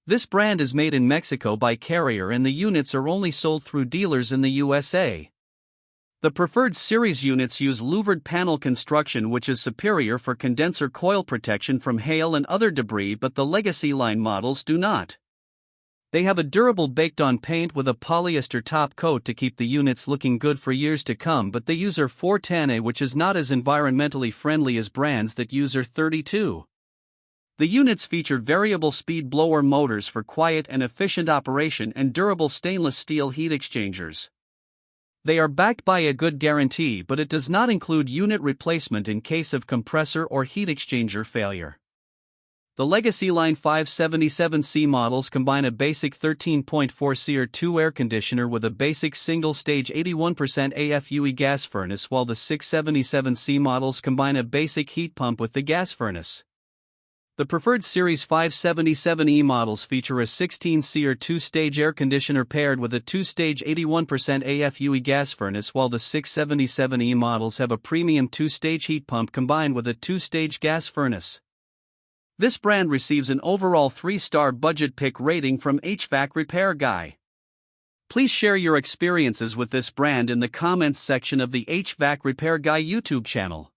This brand is made in Mexico by Carrier and the units are only sold through dealers in the USA. The preferred series units use louvered panel construction, which is superior for condenser coil protection from hail and other debris, but the Legacy line models do not. They have a durable baked-on paint with a polyester top coat to keep the units looking good for years to come, but they use R410A, which is not as environmentally friendly as brands that use R32. The units feature variable speed blower motors for quiet and efficient operation and durable stainless steel heat exchangers. They are backed by a good guarantee, but it does not include unit replacement in case of compressor or heat exchanger failure. The Legacy Line 577C models combine a basic 13.4 SEER2 air conditioner with a basic single-stage 81% AFUE gas furnace, while the 677C models combine a basic heat pump with the gas furnace. The preferred Series 577E models feature a 16 SEER 2-stage air conditioner paired with a 2-stage 81% AFUE gas furnace, while the 677E models have a premium 2-stage heat pump combined with a 2-stage gas furnace. This brand receives an overall 3-star budget pick rating from HvacRepairGuy. Please share your experiences with this brand in the comments section of the HvacRepairGuy YouTube channel.